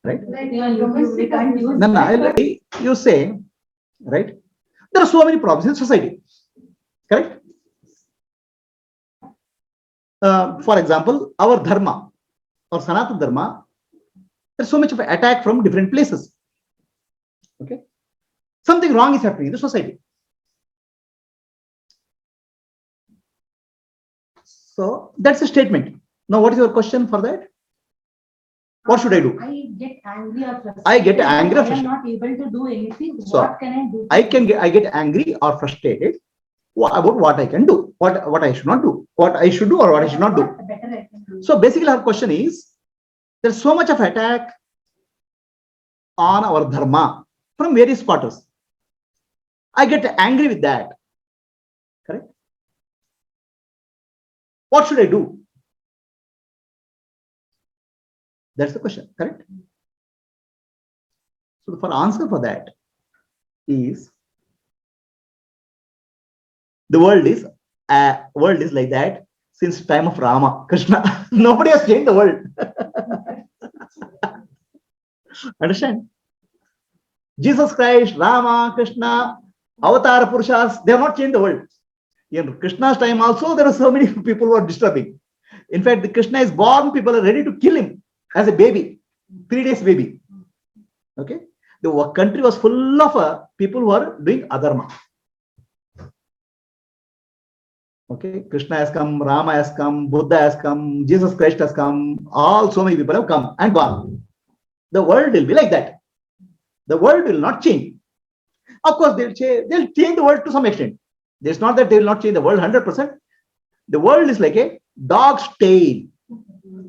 Right? No, you say, right? There are so many problems in society. Correct? For example, our dharma or Sanatana Dharma, there's so much of an attack from different places. Okay? Something wrong is happening in the society. So that's a statement. Now, what is your question for that? What should I do? I get angry or frustrated. I get angry or I am frustrated. not able to do anything. So, what can I do? I get angry or frustrated about what I can do, what I should not do, what I should do or what I should not do. Better I can do. So basically our question is, there's so much of attack on our dharma from various quarters. I get angry with that. Correct? What should I do? That's the question. Correct? So for answer for that is, the world is like that since time of Rama, Krishna. Nobody has changed the world. Understand? Jesus Christ, Rama, Krishna, Avatar Purushas, they have not changed the world. In Krishna's time also, there are so many people who are disturbing. In fact, the Krishna is born, people are ready to kill him as a baby, 3 days baby. Okay? The country was full of people who are doing adharma. Okay, Krishna has come, Rama has come, Buddha has come, Jesus Christ has come, all so many people have come and gone. The world will be like that. The world will not change. Of course, they'll change the world to some extent. It's not that they will not change the world 100%. The world is like a dog's tail.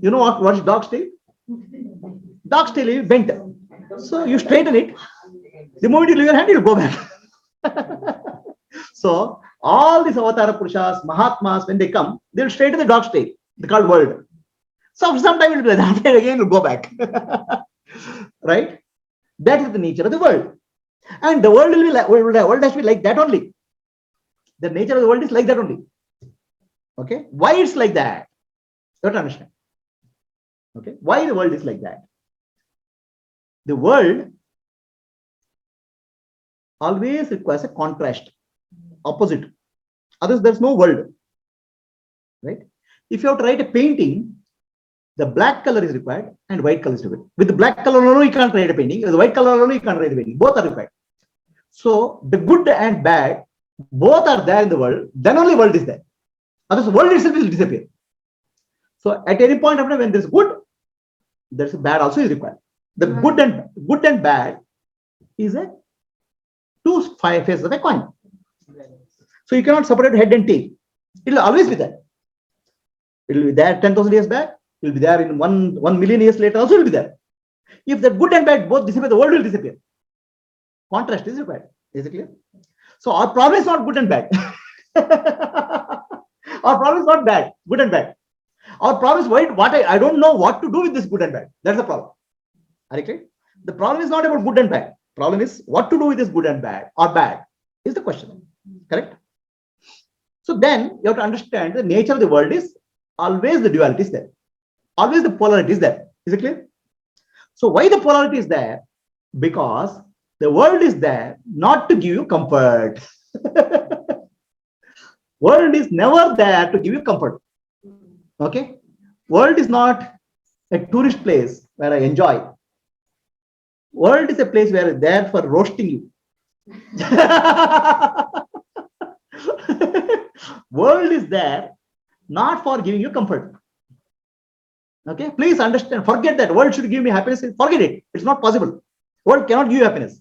You know what is dog's tail? Dog's tail is bent. So you straighten it. The moment you leave your hand, it will go back. So all these Avatara Purushas, Mahatmas, when they come, they'll straighten the dog's tail. They called world. So sometime it will be like that, again it will go back. Right? That is the nature of the world. And the world will be like, world has to be like that only. The nature of the world is like that only. Okay? Why it's like that? You have to understand. Okay? Why the world is like that? The world always requires a contrast, opposite. Otherwise, there's no world. Right? If you have to write a painting, the black color is required and white color is required. With the black color alone, you can't write a painting. With the white color alone, you can't write a painting. Both are required. So the good and bad, both are there in the world. Then only world is there. Otherwise, the world itself will disappear. So at any point of time, when there's good, there's a bad also is required. The good and bad is a two faces of a coin. So you cannot separate head and tail. It will always be there. It will be there 10,000 years back. It will be there in 1 million years later. Also, it will be there. If the good and bad both disappear, the world will disappear. Contrast is required. Is it clear? So our problem is not good and bad. Our problem is not bad, good and bad. Our problem is I don't know what to do with this good and bad. That's the problem. Are you clear? The problem is not about good and bad. Problem is what to do with this good and bad or bad is the question. Correct? So then you have to understand the nature of the world is always the duality is there. Always the polarity is there. Is it clear? So why the polarity is there? Because the world is there not to give you comfort. World is never there to give you comfort. Okay? World is not a tourist place where I enjoy. World is a place where I'm there for roasting you. World is there not for giving you comfort. Okay? Please understand. Forget that. World should give me happiness. Forget it. It's not possible. World cannot give you happiness.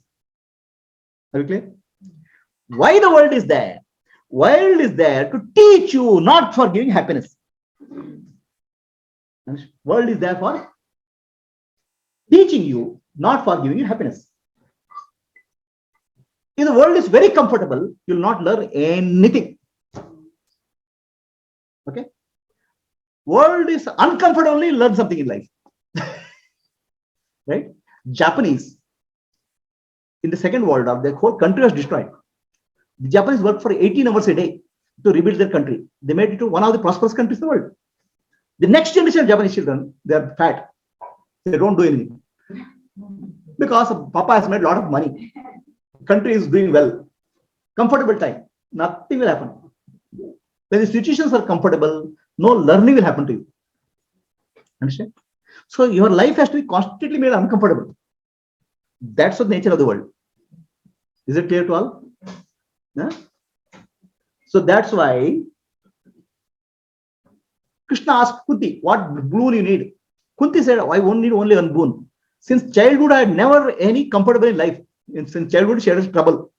Are you clear? Why the world is there? World is there to teach you, not for giving happiness. World is there for teaching you, not for giving you happiness. If the world is very comfortable, you will not learn anything. Okay? World is uncomfortable, only learn something in life. Right? Japanese, in the Second World War, the whole country was destroyed. The Japanese worked for 18 hours a day to rebuild their country. They made it to one of the prosperous countries in the world. The next generation of Japanese children, they are fat. They don't do anything. Because Papa has made a lot of money. Country is doing well. Comfortable time. Nothing will happen. When the situations are comfortable, no learning will happen to you. Understand? So your life has to be constantly made uncomfortable. That's the nature of the world. Is it clear to all? Yeah? So that's why Krishna asked Kunti, what boon you need? Kunti said, I won't need only one boon. Since childhood, I had never any comfortable in life. Since childhood, she had trouble.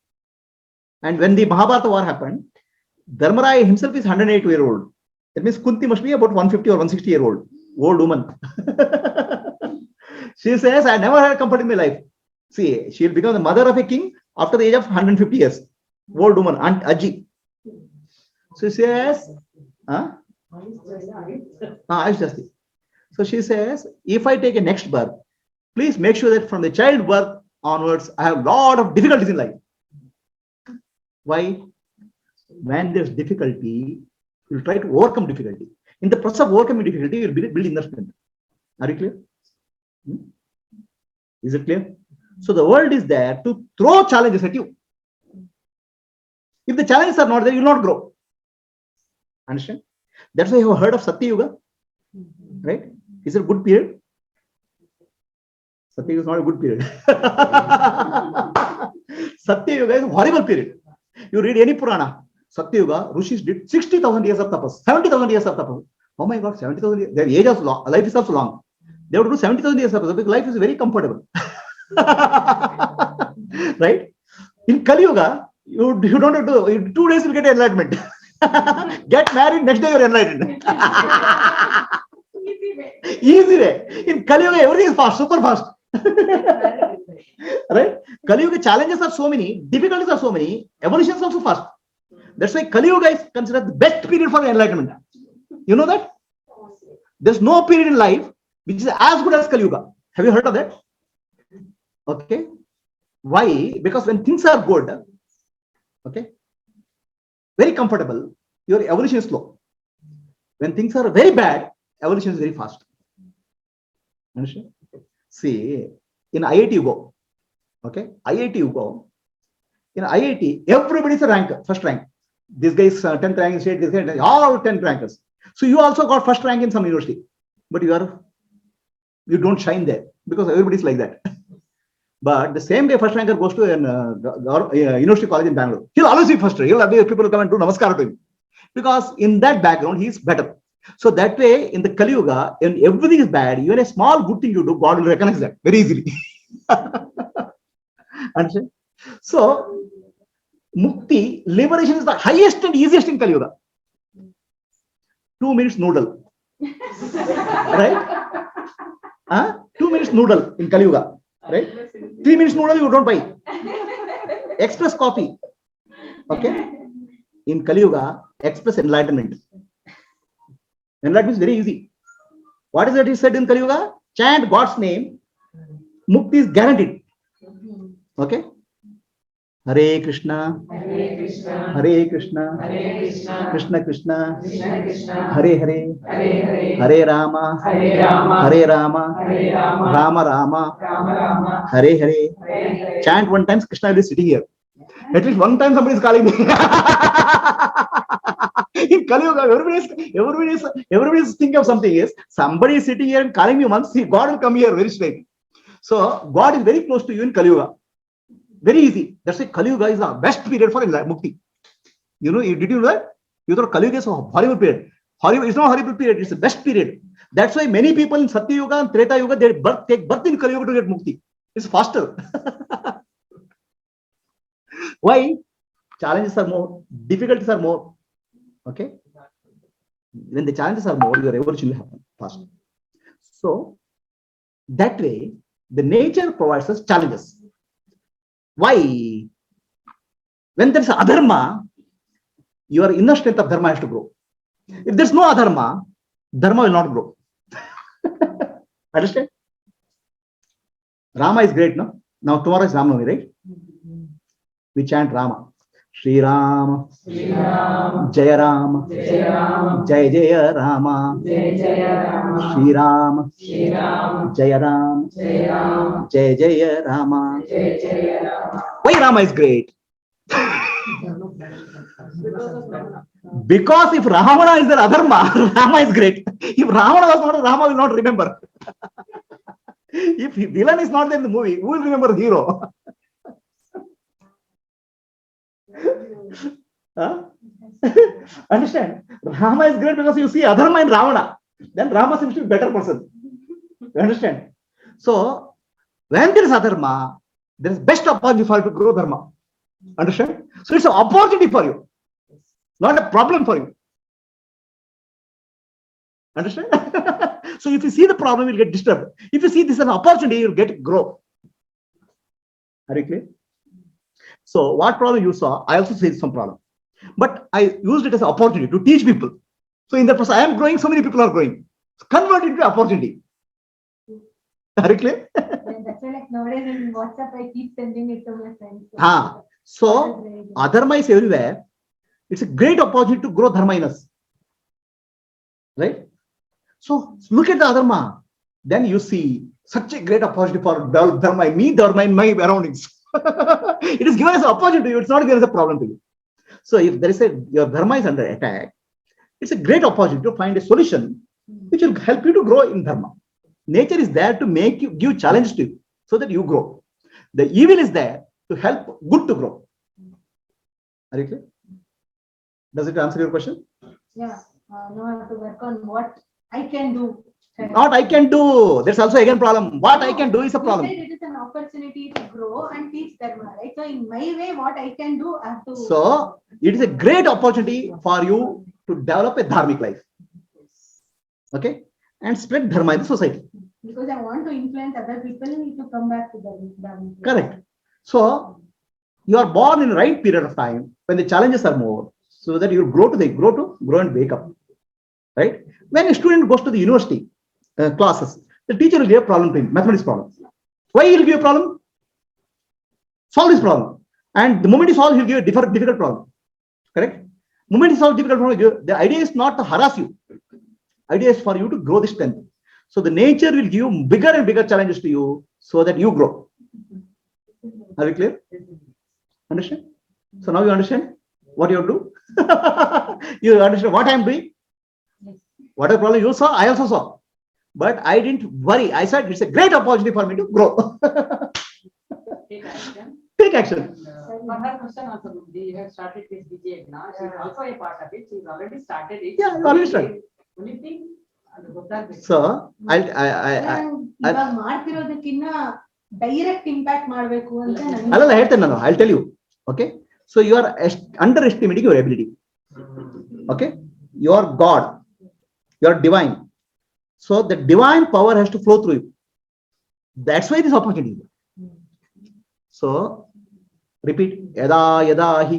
And when the Mahabharata war happened, Dharmaraya himself is 108-year-old. That means Kunti must be about 150 or 160-year-old, old woman. She says, I never had comfort in my life. See, she'll become the mother of a king after the age of 150 years. Old woman, Aunt Aji. So she says, so she says, if I take a next birth, please make sure that from the childbirth onwards, I have a lot of difficulties in life. Why? When there's difficulty, you'll try to overcome difficulty. In the process of overcoming difficulty, you'll build inner strength. Are you clear? Is it clear? So the world is there to throw challenges at you. If the challenges are not there, you will not grow. Understand? That's why you have heard of Satya Yuga, right? Is it a good period? Satya Yuga is not a good period. Satya Yuga is a horrible period. You read any Purana, Satya Yuga, Rishis did 60,000 years of tapas, 70,000 years of tapas. Oh my God, 70,000 years. Their age of long, life is also long. They would do 70,000 years of tapas because life is very comfortable. Right? In Kali Yuga, you don't have to, in 2 days you'll get enlightenment. Get married, next day you're enlightened. Easy way. In Kali Yuga, everything is fast, super fast. Right? Kali Yuga challenges are so many, difficulties are so many, evolution is also fast. That's why Kali Yuga is considered the best period for enlightenment. You know that? There's no period in life which is as good as Kali Yuga. Have you heard of that? Okay. Why? Because when things are good, okay, very comfortable, your evolution is slow. When things are very bad, evolution is very fast. Understand? See, in IIT you go. Okay, IIT you go. In IIT, everybody is a rank, first rank. This guy is 10th rank in state, this guy, all 10th rankers. So you also got first rank in some university, but you don't shine there because everybody is like that. But the same day first ranker goes to an university college in Bangalore, he'll always be first. He'll have people who come and do namaskar to him because in that background he is better. So that way, in the Kali Yuga, when everything is bad, even a small good thing you do, God will recognize that very easily. Understand? So, Mukti, liberation is the highest and easiest in Kali Yuga. 2 minutes noodle. Right? 2 minutes noodle in Kali Yuga. Right? 3 minutes noodle you don't buy. Express coffee. Okay? In Kali Yuga, express enlightenment. Enlightenment is very easy. What is that he said in Kali Yuga? Chant God's name. Mukti is guaranteed. Okay? Hare Krishna, Hare Krishna, Krishna Krishna, Hare Hare, Hare Rama, Hare Rama, Rama Rama, Hare Hare. Chant one time, Krishna will be sitting here. At least one time somebody is calling me. In Kali Yuga, everybody is thinking of something. Is somebody is sitting here and calling me once, God will come here very straight. So God is very close to you in Kali Yuga. Very easy. That's why Kali Yuga is the best period for Mukti. You know, did you know that? You thought Kali Yuga is a horrible period. Horrible, it's not a horrible period, it's the best period. That's why many people in Satya Yuga and Treta Yuga, they take birth in Kali Yuga to get Mukti. It's faster. Why? Challenges are more, difficulties are more. Okay? When the challenges are more, your evolution will happen fast. So, that way, the nature provides us challenges. Why? When there's adharma, your inner strength of dharma has to grow. If there's no adharma, dharma will not grow. Understand? Rama is great, no? Now tomorrow is Rama, right? We chant Rama. Shri Ram, Jaya Ram, Jaya Jaya Rama, Shri Ram, Jaya Ram, Jaya Jaya Rama. Why Rama is great? Because if Ravana is the Adharma, Rama is great. If Ravana was not, Rama will not remember. If villain is not there in the movie, who will remember the hero? Huh? Understand? Rama is great because you see Adharma in Ravana. Then Rama seems to be a better person. You understand? So, when there is Adharma, there is best opportunity for you to grow Dharma. Understand? So, it's an opportunity for you, not a problem for you. Understand? So, if you see the problem, you'll get disturbed. If you see this as an opportunity, you'll get grow. Are you clear? So, what problem you saw, I also see some problem. But I used it as an opportunity to teach people. So, in the process, I am growing, so many people are growing. So convert it into opportunity. Are you clear? That's why, like nowadays in WhatsApp, I keep sending it to my friends. So, Adharma is everywhere. It's a great opportunity to grow Dharma in us. Right? So, look at the Adharma. Then you see such a great opportunity for Dharma in my surroundings. It is given as an opportunity to you. It's not given as a problem to you. So, if there is your Dharma is under attack, it's a great opportunity to find a solution which will help you to grow in Dharma. Nature is there to make you, give challenge to you so that you grow. The evil is there to help good to grow. Are you clear? Does it answer your question? Yeah. Now I have to work on what I can do. Not I can do. There's also again problem. What I can do is a problem. It is an opportunity to grow and teach Dharma, right? So in my way, what I can do, I have to. So it is a great opportunity for you to develop a dharmic life. Okay? And spread Dharma in the society. Because I want to influence other people to come back to Dharma. Correct. So you are born in the right period of time when the challenges are more, so that you grow and wake up. Right? When a student goes to the university classes, the teacher will give a problem to him, mathematics problem. Why he will give a problem? Solve this problem. And the moment he solves, he'll give a difficult problem. Correct? The moment he solves difficult problem, the idea is not to harass you. Idea is for you to grow the strength. So the nature will give bigger and bigger challenges to you so that you grow. Are you clear? Understand? So now you understand what you do? You understand what I am doing? Whatever problem you saw, I also saw. But I didn't worry. I said it's a great opportunity for me to grow. Take action. Take action. For her question also, you have started with Vichara. She's also a part of it. She's already started it. Yeah, you already started. Only thing, So ಇವಾಗ ಮಾಡ್ತಿರೋದಕ್ಕಿನ್ನ direct impact ಮಾಡಬೇಕು ಅಂತ ಅಲ್ಲ ಹೇಳ್ತೇನೆ ನಾನು. I'll tell you. Okay. So you are underestimating your ability. Okay. You are God. You are divine. So the divine power has to flow through you. That's why this opportunity. So repeat. Yada yada hi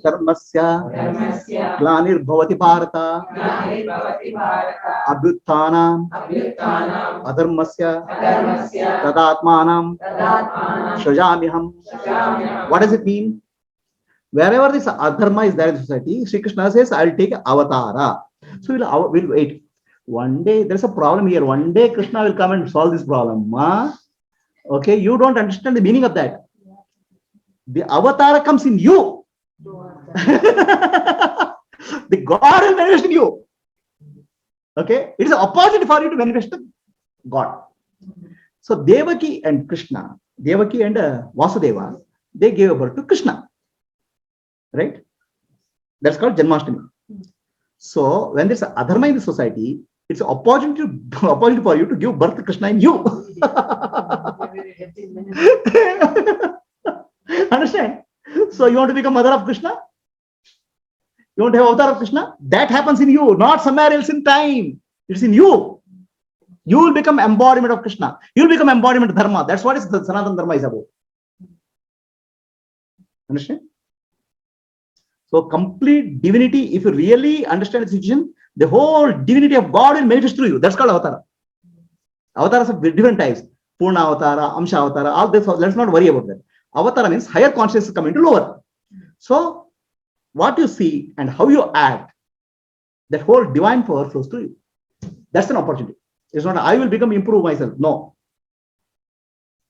karmasya glanirbhavati bharata abhyuttanam adharmasya tadatmanam shrajamiham. What does it mean? Wherever this adharma is there in society, Sri Krishna says, I will take avatara. So we'll wait. One day, there's a problem here. One day, Krishna will come and solve this problem. Okay, you don't understand the meaning of that. The avatara comes in you. The God will manifest in you. Okay, it is an opportunity for you to manifest God. So Devaki and Krishna, Devaki and Vasudeva, they gave birth to Krishna. Right? That's called Janmashtami. So when there's an adharma in the society, it's an opportunity for you to give birth to Krishna in you. Understand? So you want to become mother of Krishna? You want to have avatar of Krishna? That happens in you, not somewhere else in time. It's in you. You will become embodiment of Krishna. You will become embodiment of Dharma. That's what the Sanatana Dharma is about. Understand? So complete divinity, if you really understand the situation, the whole divinity of God will manifest through you. That's called avatara. Avatars of different types. Purna avatara, Amsha avatara, all this. Let's not worry about that. Avatara means higher consciousness coming to lower. So what you see and how you act, that whole divine power flows through you. That's an opportunity. It's not I will improve myself. No.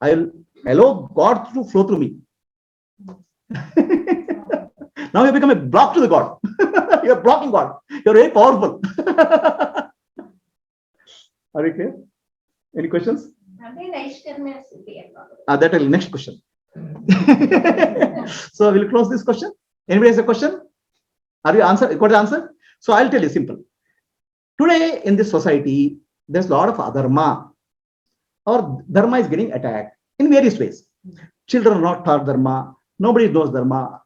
I will allow God to flow through me. Now you become a block to the God. You're blocking God. You're very powerful. Are you clear? Any questions? That will next question. So we'll close this question. Anybody has a question? Are you got the answer? So I'll tell you simple. Today in this society, there's a lot of adharma, or dharma is getting attacked in various ways. Children are not taught dharma. Nobody knows dharma.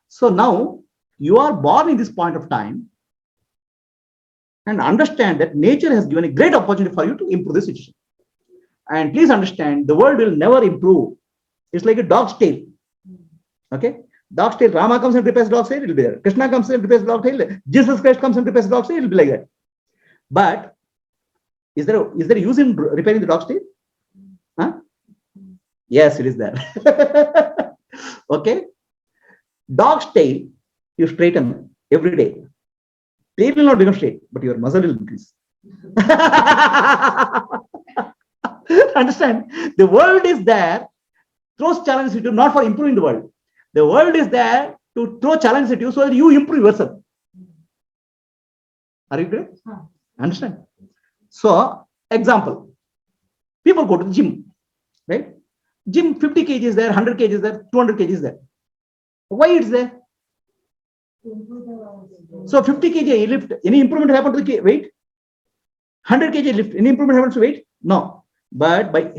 So now you are born in this point of time and understand that nature has given a great opportunity for you to improve the situation. And please understand, the world will never improve. It's like a dog's tail. Okay? Dog's tail, Rama comes and repairs dog's tail, it will be there. Krishna comes and repairs dog's tail. Jesus Christ comes and repairs dog's tail, it will be like that. But is there use in repairing the dog's tail? Huh? Yes, it is there. Okay? Dog's tail, you straighten every day. Tail will not become straight, but your muscle will increase. Understand? The world is there, throws challenges at you, not for improving the world. The world is there to throw challenges at you so that you improve yourself. Are you clear? Understand? So, example, people go to the gym, right? Gym, 50 kg is there, 100 kg is there, 200 kg is there. Why it's there? So 50 kg you lift, any improvement happen to the weight? 100 kg lift, any improvement happens to weight? No. But by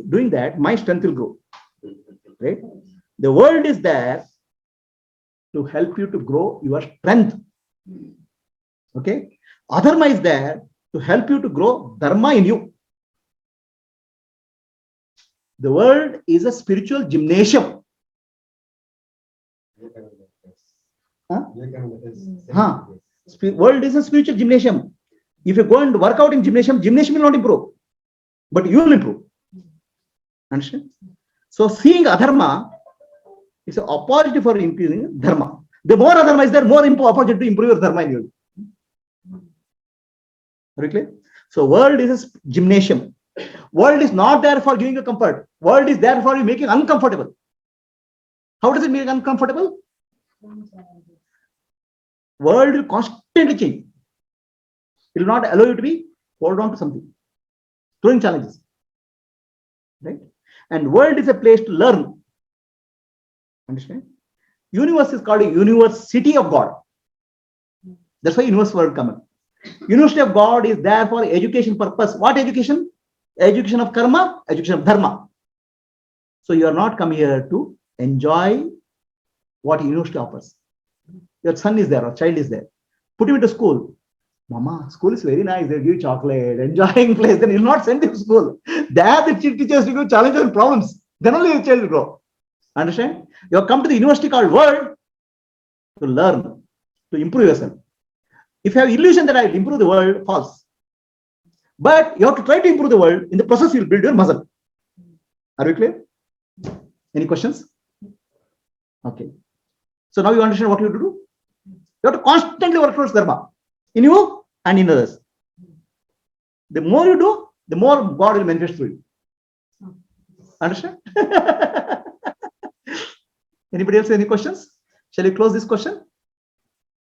doing that, my strength will grow. Right? The world is there to help you to grow your strength. Okay? Adharma is there to help you to grow dharma in you. The world is a spiritual gymnasium. World is a spiritual gymnasium. If you go and work out in gymnasium will not improve, but you will improve. Understand? So seeing adharma is an opportunity for improving dharma. The more adharma is there, more opportunity to improve your dharma in you. Very clear? So world is a gymnasium. World is not there for giving you comfort. World is there for you making uncomfortable. How does it make uncomfortable? World will constantly change. It will not allow you to be hold on to something, throwing challenges. Right? And world is a place to learn. Understand? Universe is called a university of God. That's why universe word comes. University of God is there for education purpose. What education? Education of karma, education of dharma. So you are not come here to enjoy what university offers. Your son is there or child is there. Put him into school. Mama, school is very nice. They give you chocolate, enjoying place. Then you'll not send him to school. There the teachers will give challenges and problems. Then only your child will grow. Understand? You have come to the university called world to learn, to improve yourself. If you have illusion that I will improve the world, false. But you have to try to improve the world. In the process, you will build your muscle. Are you clear? Any questions? Okay. So now you understand what you have to do? You have to constantly work towards dharma in you and in others. The more you do, the more God will manifest through you. Understand? Anybody else any questions? Shall we close this question?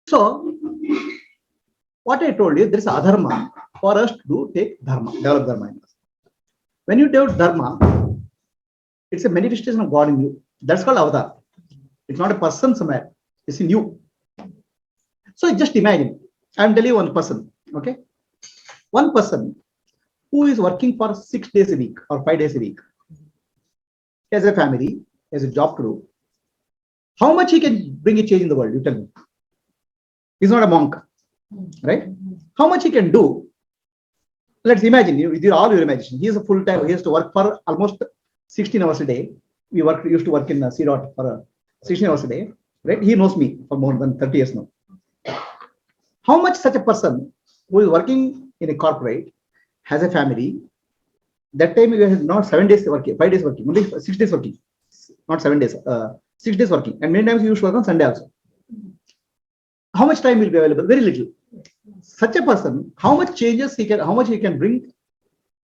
So, what I told you, there is adharma for us to take dharma, develop dharma in us. When you develop dharma, it's a manifestation of God in you. That's called avatar. It's not a person somewhere. It's in you. So just imagine, I'm telling you one person, okay? One person who is working for 6 days a week or 5 days a week, has a family, has a job to do. How much he can bring a change in the world? You tell me. He's not a monk, right? How much he can do? Let's imagine, with all your imagination. He is a full-time, he has to work for almost 16 hours a day. We used to work in C. Dot for 16 hours a day, right? He knows me for more than 30 years now. How much such a person who is working in a corporate, has a family, that time he has not 7 days working, 5 days working, only 6 days working, not 7 days, 6 days working, and many times you used to work on Sunday also. How much time will be available? Very little. Such a person, how much he can bring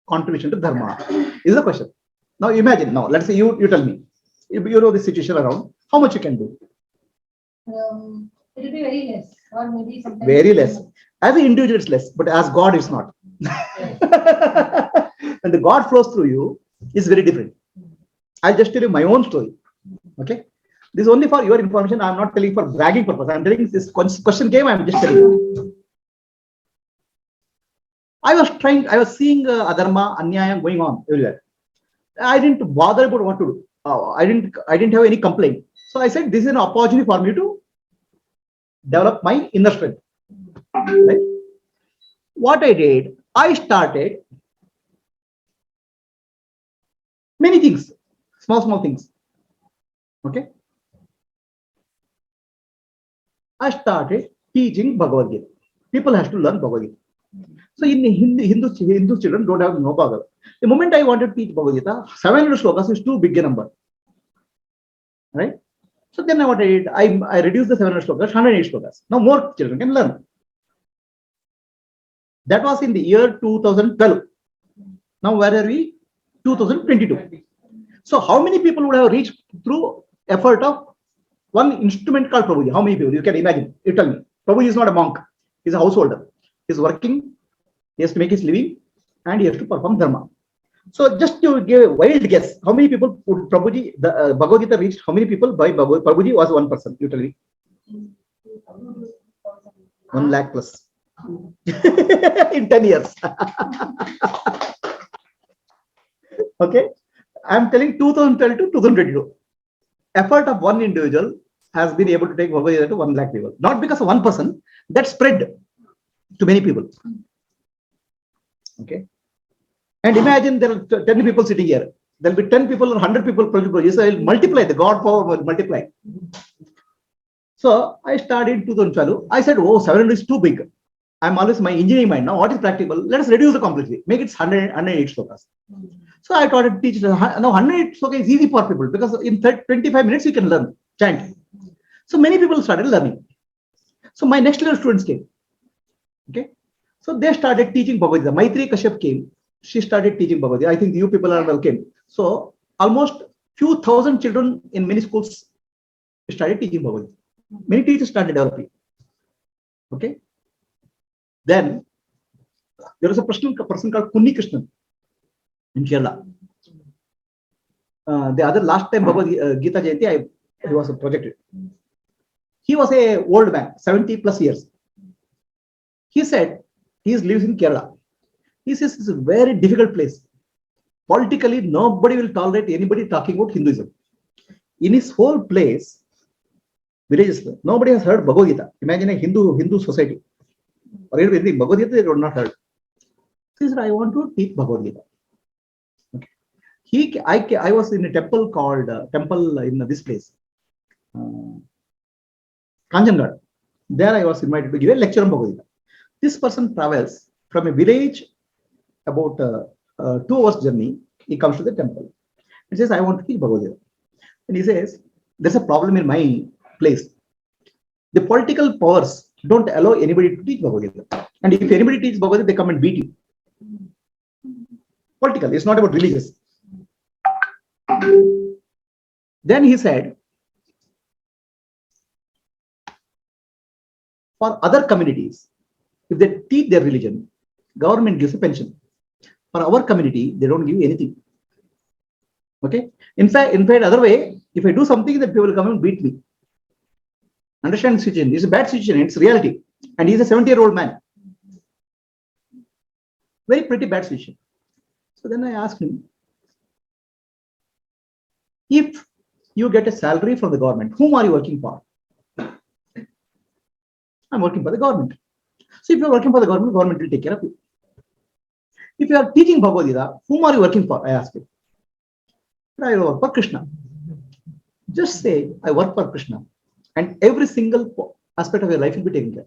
contribution to dharma is the question. Now imagine, now let's say you tell me, you know the situation around, how much you can do? It will be very less, or maybe sometimes Very less. As an individual, it's less, but as God, it's not. And the God flows through you is very different. I'll just tell you my own story. Okay, this is only for your information. I'm not telling for bragging purpose. I'm telling this question came. I'm just telling you. I was seeing adharma, anyaya going on everywhere. I didn't bother about what to do. I didn't have any complaint. So I said, this is an opportunity for me to develop my inner strength. Right? What I did, I started many things, small things. Okay. I started teaching Bhagavad Gita. People have to learn Bhagavad Gita. So in Hindu children don't have no Bhagavad. The moment I wanted to teach Bhagavad Gita, 700 slokas is too big a number. Right? So then what I did, I reduced the 700 slokas, 108 slokas. Now more children can learn. That was in the year 2012. Now where are we? 2022. So how many people would have reached through effort of one instrument called Prabhuji? How many people? You can imagine. You tell me. Prabhuji is not a monk. He's a householder. He's working. He has to make his living, and he has to perform dharma. So just to give a wild guess, how many people would Prabhuji, the Bhagavad Gita reached? How many people by Prabhuji was one person? You tell me. 1 lakh plus. In 10 years. Okay. I'm telling 2012 to 2022. Effort of one individual has been able to take Bhagavad Gita to 1 lakh people. Not because of one person, that spread to many people. Okay. And imagine there are 10 people sitting here. There will be 10 people or 100 people. So I will multiply, the God power will multiply. So I started in 2012. I said, oh, 700 is too big. I'm always my engineering mind. Now, what is practical? Let us reduce the complexity. Make it 108 slokas. So I taught it, teach. Now, 108 slokas is easy for people because in 25 minutes you can learn, chant. So many people started learning. So my next level students came. Okay. So they started teaching Bhagavad Gita. Maitri Kashyap came. She started teaching Bhagavad Gita. I think you people are welcome. So almost few thousand children in many schools started teaching Bhagavad Gita. Many teachers started developing. Okay. Then there was a person called Kunni Krishnan in Kerala. The other last time Bhagavad Gita Jayanti, he was projected. He was a old man, 70 plus years. He said he lives in Kerala. He says it's a very difficult place. Politically, nobody will tolerate anybody talking about Hinduism. In his whole place, villages, nobody has heard Bhagavad Gita. Imagine a Hindu society. Or anything Bhagavad Gita, they have not heard. He said, I want to teach Bhagavad Gita. Okay. I was in a temple called temple in this place, Kanjangad. There I was invited to give a lecture on Bhagavad Gita. This person travels from a village about 2 hours journey. He comes to the temple. He says, I want to teach Bhagavad Gita. And he says, there's a problem in my place. The political powers don't allow anybody to teach Bhagavad Gita. And if anybody teaches Bhagavad Gita, they come and beat you. Political, it's not about religious. Then he said, for other communities, if they teach their religion, government gives a pension. For our community, they don't give anything. Okay. In fact, other way, if I do something, then people will come and beat me. Understand the situation? It's a bad situation. It's reality. And he's a 70-year-old man. Very pretty bad situation. So then I asked him, if you get a salary from the government, whom are you working for? I'm working for the government. So if you're working for the government will take care of you. If you are teaching Bhagavad Gita, whom are you working for? I asked him. I work for Krishna. Just say, I work for Krishna. And every single aspect of your life will be taken care.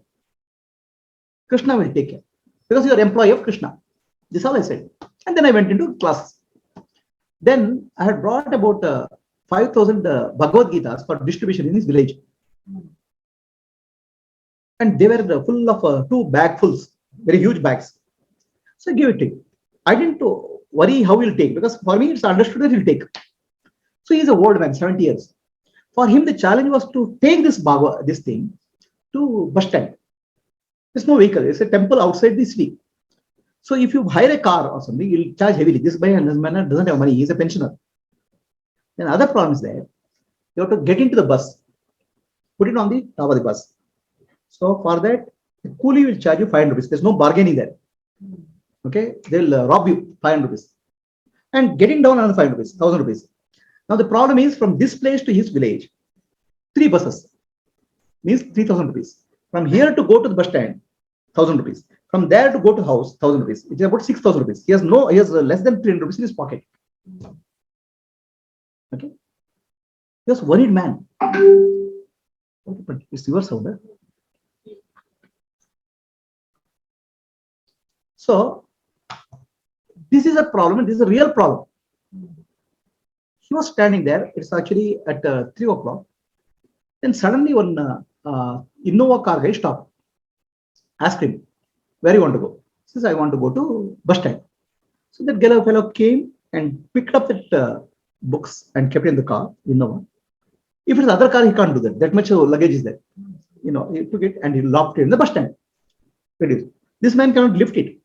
Krishna will take care. Because you are employee of Krishna. This is all I said. And then I went into class. Then I had brought about 5,000 Bhagavad Gitas for distribution in his village. And they were full of 2 bagfuls, very huge bags. So I gave it to him. I didn't worry how he'll take, because for me it's understood that he'll take. So he's an old man, 70 years. For him, the challenge was to take this thing to bus stand. There's no vehicle. It's a temple outside the city. So if you hire a car or something, you'll charge heavily. This man doesn't have money. He's a pensioner. Then other problem is there. You have to get into the bus, put it on the top of the bus. So for that, the coolie will charge you 500 rupees. There's no bargaining there. Okay, they'll rob you 500 rupees. And getting down another 500 rupees, 1,000 rupees. Now the problem is, from this place to his village, 3 buses means 3,000 rupees. From here to go to the bus stand, 1,000 rupees. From there to go to house, 1,000 rupees. It's about 6,000 rupees. He has less than 300 rupees in his pocket. Okay, he was worried man. But it's your sound. So this is a problem. This is a real problem. He was standing there. It's actually at 3 o'clock. Then suddenly one Innova car guy stopped. Asked him, where you want to go? He says, I want to go to bus stand. So that fellow came and picked up that books and kept it in the car, Innova. If it's other car, he can't do that. That much luggage is there. He took it and he locked it in the bus stand. This man cannot lift it.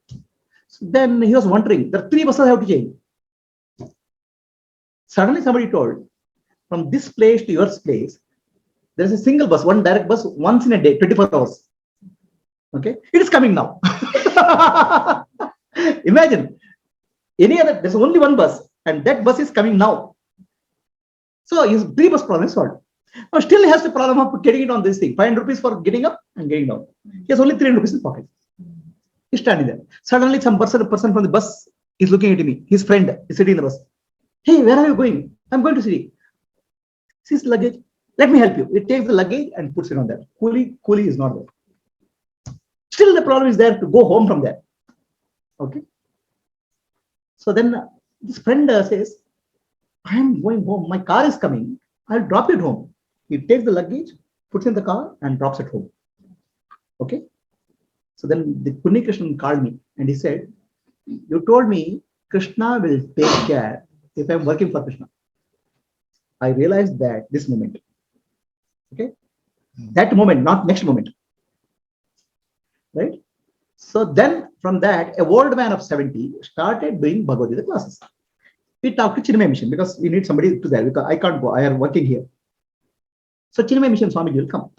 So then he was wondering, there are 3 buses I have to change. Suddenly somebody told, from this place to your place, there is a single bus, one direct bus, once in a day, 24 hours. Okay, it is coming now. Imagine, there's only one bus, and that bus is coming now. So his 3 bus problem is solved. Now still he has the problem of getting it on this thing, 500 rupees for getting up and getting down. He has only 300 rupees in pocket. He's standing there. Suddenly some person from the bus is looking at me. His friend is sitting in the bus. Hey, where are you going? I'm going to city. Sees luggage. Let me help you. It takes the luggage and puts it on there. Coolie is not there. Still the problem is there to go home from there. Okay. So then this friend says, I'm going home. My car is coming. I'll drop it home. He takes the luggage, puts in the car and drops it home. Okay. So then the Puni Krishnan called me and he said, you told me Krishna will take care if I'm working for Krishna. I realized that this moment. Okay. That moment, not next moment. Right. So then from that, a old man of 70 started doing Bhagavad Gita classes. We talked to Chinmay Mission because we need somebody to there because I can't go. I am working here. So Chinmay Mission Swami will come.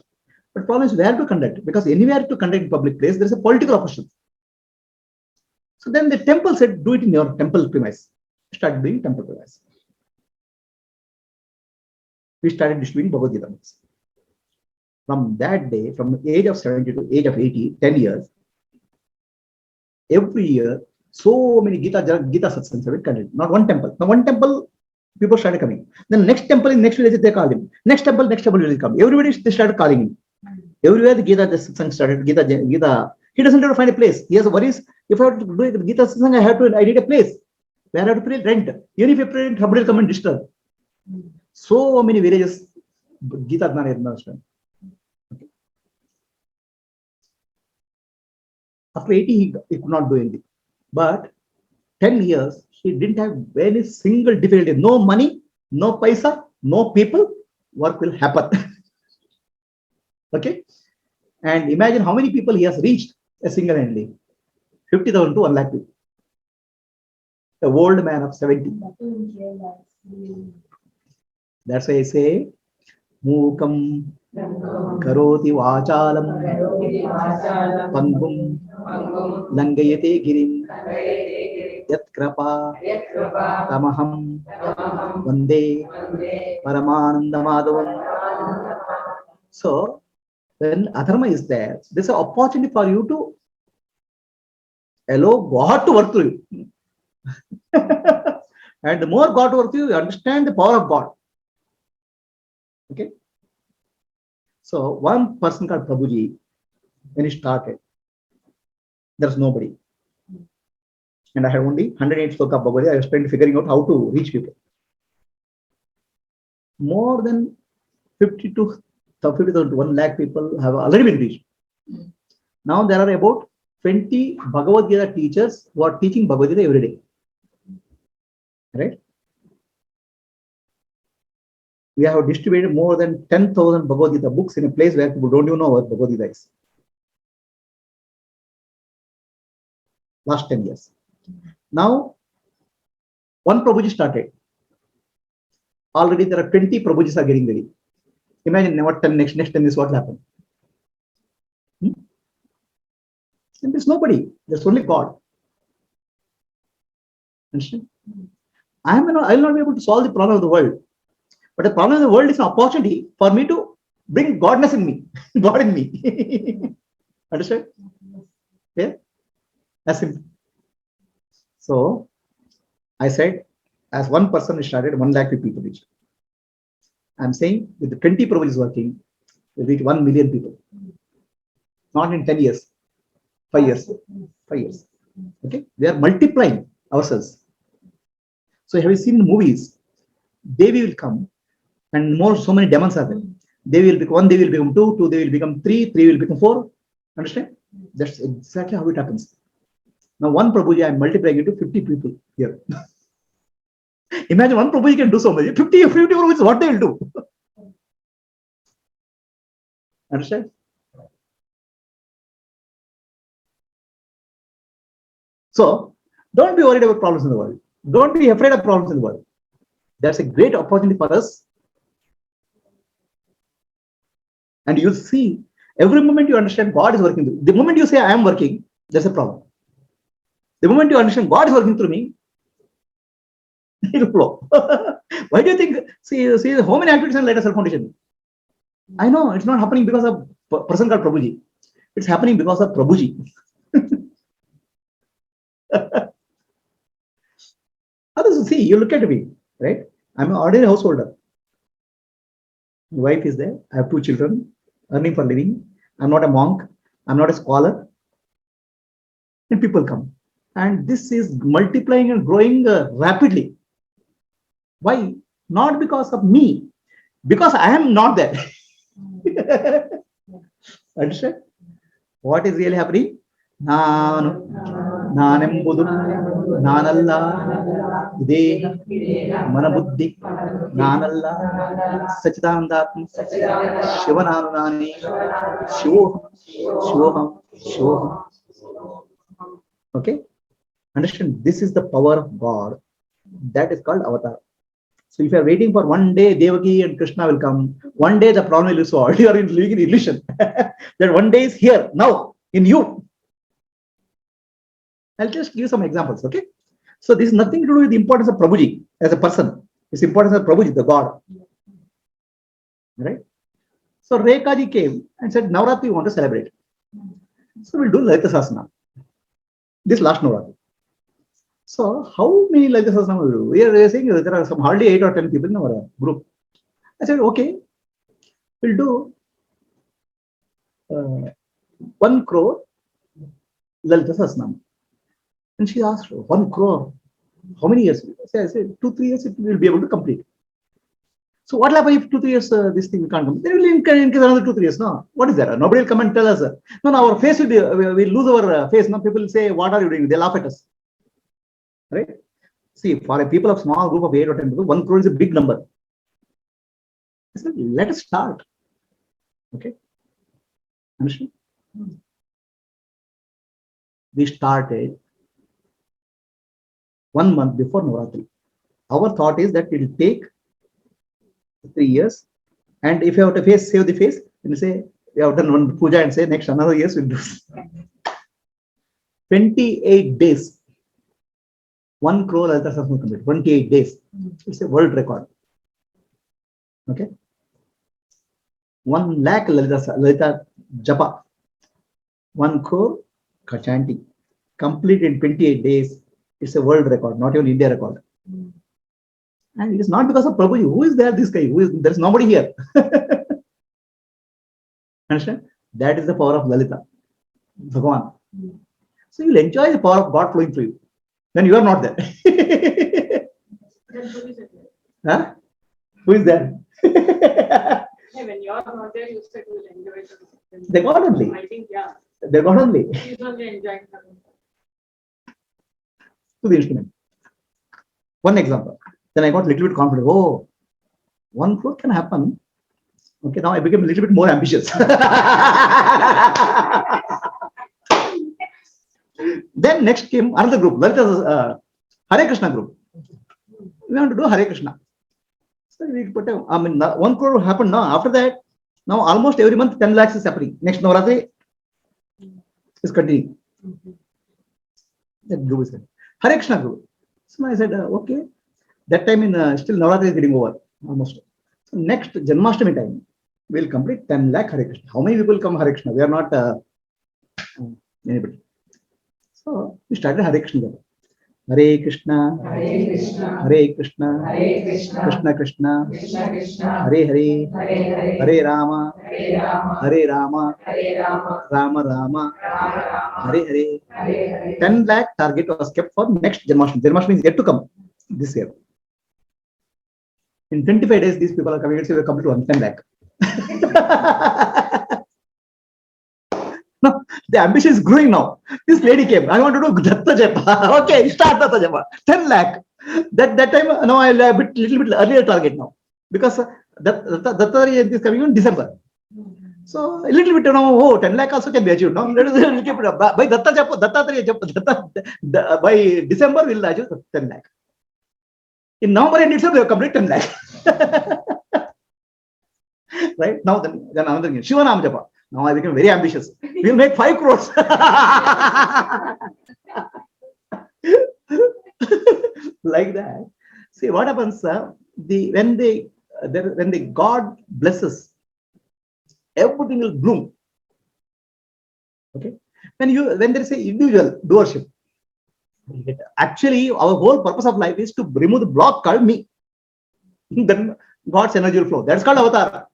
But problem is where to conduct, because anywhere to conduct in public place, there is a political opposition. So then the temple said, do it in your temple premise. Start doing temple premise. We started distributing Bhagavad Gita books. From that day, from the age of 70 to age of 80, 10 years, every year, so many Gita satsangs have been conducted. Not one temple. Now one temple, people started coming. Then next temple in next village, they called him. Next temple will come. Everybody, they started calling him. Everywhere the satsang started, Gita. He doesn't have to find a place. He has worries. If I have to do it, Gita satsang, I need a place. Where I have to pay rent. Even if you pay rent, somebody will come and disturb. So many villages, Gita Adma. Okay. After 80, he could not do anything. But 10 years, he didn't have any single difficulty. No money, no paisa, no people, work will happen. Okay. And imagine how many people he has reached a single-handedly. 50,000 to 1 lakh people. A old man of 70. That's why I say, Mukam Karoti Vachalam Pangum Langayate Girim Yat Krapa Tamaham Vande Paramananda Madhavam. So when adharma is there, there's an opportunity for you to allow God to work through you. And the more God works through you, you understand the power of God. Okay. So one person called Prabhuji, when he started, there's nobody. And I had only 108 sloka Bhagavad Gita. I was trying to figuring out how to reach people. more than 50 to 50,000 to 1 lakh people have already been reached. Now there are about 20 Bhagavad Gita teachers who are teaching Bhagavad Gita every day. Right? We have distributed more than 10,000 Bhagavad Gita books in a place where people don't even know what Bhagavad Gita is. Last 10 years. Now, one Prabhuji started. Already there are 20 Prabhujis are getting ready. Imagine what 10 next 10 is what will happen. And there's nobody. There's only God. Understand? I will not be able to solve the problem of the world. But the problem of the world is an opportunity for me to bring Godness in me. God in me. Understand? Yeah? That's simple. So, I said, as one person started, 1 lakh people reached. I'm saying with the 20 Prabhujis working, we'll reach 1 million people. Not in 10 years, 5 years. 5 years. Okay? We are multiplying ourselves. So have you seen the movies? Devi will come and so many demons are there. They will become 1, they will become 2, 2 they will become 3, 3 will become 4. Understand? That's exactly how it happens. Now one Prabhuji, I'm multiplying it to 50 people here. Imagine one Prabhuji can do so much. 50 Prabhujis, what they will do? Understand? So don't be worried about problems in the world. Don't be afraid of problems in the world. That's a great opportunity for us. And you'll see, every moment you understand God is working through. The moment you say I am working, there's a problem. The moment you understand God is working through me, it will flow. Why do you think, see how many activities in Light of Self Foundation? I know it's not happening because of a person called Prabhuji. It's happening because of Prabhuji. Others, see, you look at me, right? I'm an ordinary householder. My wife is there. I have 2 children, earning for living. I'm not a monk. I'm not a scholar. And people come. And this is multiplying and growing rapidly. Why? Not because of me. Because I am not there. Understand? What is really happening? Nanu, Nanembudu, Nanalla, Deha, Manabuddhi, Nanalla, Sachidanandatma, Shivananani, Shivoham, Shivoham, Shivoham. Okay? Understand? This is the power of God. That is called avatar. So if you are waiting for one day Devaki and Krishna will come, one day the problem will be solved. You are living in illusion. That one day is here, now, in you. I'll just give some examples, okay? So this is nothing to do with the importance of Prabhuji as a person. It's importance of Prabhuji, the God. Right? So Rekha ji came and said, Navratri we want to celebrate. So we'll do Lalita Sahasranam. This last Navratri. So how many Lalita Sahasranam will do? We are saying there are some hardly 8 or 10 people in our group. I said, okay, we'll do 1 crore Lalita Sahasranam. And she asked, 1 crore, how many years? I said, 2-3 years it will be able to complete. So what will happen if 2-3 years this thing we can't complete? Then we'll increase another 2-3 years. No, what is that? Nobody will come and tell us. No, our face will be, we'll lose our face. No, people will say, what are you doing? They laugh at us. Right? See, for a people of small group of 8 or 10 people, 1 crore is a big number. I said, let us start. Okay? Understand? We started 1 month before Navratri. Our thought is that it will take 3 years. And if you have to save the face, you say, we have done one puja and say, next another years we'll do 28 days. 1 crore Lalita Sahasranam complete. 28 days. It's a world record. Okay? 1 lakh Lalita Japa. 1 crore chanting. Complete in 28 days. It's a world record, not even India record. And it is not because of Prabhuji. Who is there? This guy. There is nobody here. Understand? That is the power of Lalita. Bhagavan. So you'll enjoy the power of God flowing through you. Then you are not there. Huh? Who is there? Yeah, when you are not there, you said you will enjoy it. They got only. I think, yeah. They got only He's only enjoying something. to the instrument. One example. Then I got a little bit confident. Oh, 1 crore can happen. Okay, now I became a little bit more ambitious. Then next came another group, Hare Krishna group. We want to do Hare Krishna. So we put, 1 crore happened now. After that, now almost every month 10 lakhs is happening. Next Navratri is continuing. That group is there. Hare Krishna group. So I said, okay. That time in still Navratri is getting over almost. So next Janmashtami time, we'll complete 10 lakh Hare Krishna. How many people come Hare Krishna? We are not anybody. So we started Hare Krishna. Hare Krishna, Hare Krishna, Hare Krishna, Hare Krishna, Krishna Krishna, Krishna Krishna, Hare Hare, Hare Hare, Hare Rama, Hare Rama, Hare Rama, Hare Rama, Rama Rama, Rama Rama, Hare Hare. Hare Hare. 10 lakh target was kept for next Janmashtami. Janmashtami is yet to come this year. In 25 days, these people are coming to complete 10 lakh. No, the ambition is growing now. This lady came. I want to do Datta Japa. Okay, start Datta Japa. 10 lakh. That time, now I'll a little bit earlier target now. Because Datta is coming in December. So a little bit, 10 lakh also can be achieved. Now let us keep it up. By Datta Japa, Datta, by December, we'll achieve 10 lakh. In November end itself, we have complete 10 lakh. Right? Now then another thing. Shiva Nam Japa. Now I became very ambitious. We'll make 5 crores. Like that. See what happens, when the God blesses, everything will bloom. Okay. When there is a individual doership, actually our whole purpose of life is to remove the block called me. Then God's energy will flow. That's called avatar.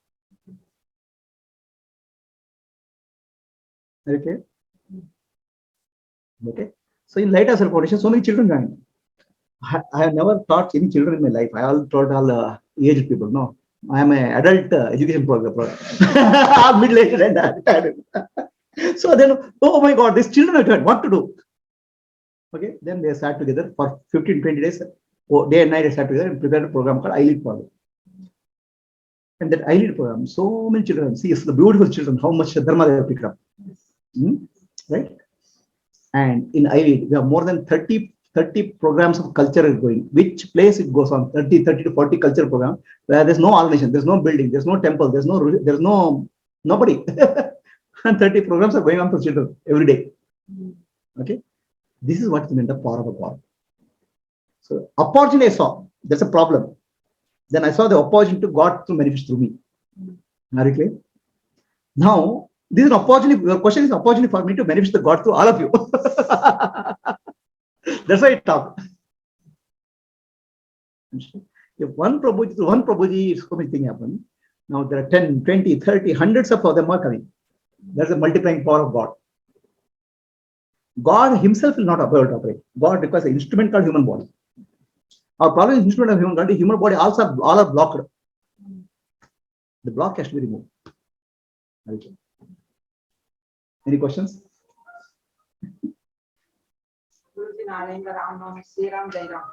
Okay. Okay. So in Light of Self Foundation, so many children joined. I have never taught any children in my life. I all taught all aged people. No, I am an adult education program. All middle-aged and adult. So then, oh my God, these children have joined. What to do? Okay. Then they sat together for 15-20 days. Day and night they sat together and prepared a program called I Lead program. And that I Lead program, so many children. See, it's the beautiful children. How much dharma they have picked up. Right? And in IVED, we have more than 30 programs of culture going. Which place it goes on? 30 to 40 culture program where there's no organization, there's no building, there's no temple, there's no nobody. And 30 programs are going on for children every day. Okay, this is what is meant the power of a God. So opportunity I saw, that's a problem. Then I saw the opportunity to God to manifest through me. Are you clear? Now. This is an opportunity. Your question is an opportunity for me to manifest the God through all of you. That's why I talk. If one Prabhuji, so many things happen. Now there are 10, 20, 30, hundreds of them are coming. There's a multiplying power of God. God himself will not be able to operate. God requires an instrument called human body. Our problem is instrument of human body. Human body all are blocked. The block has to be removed. Okay. Any questions? Guruji, Narayana Ram Nam, Sri Ram, Jai Ram.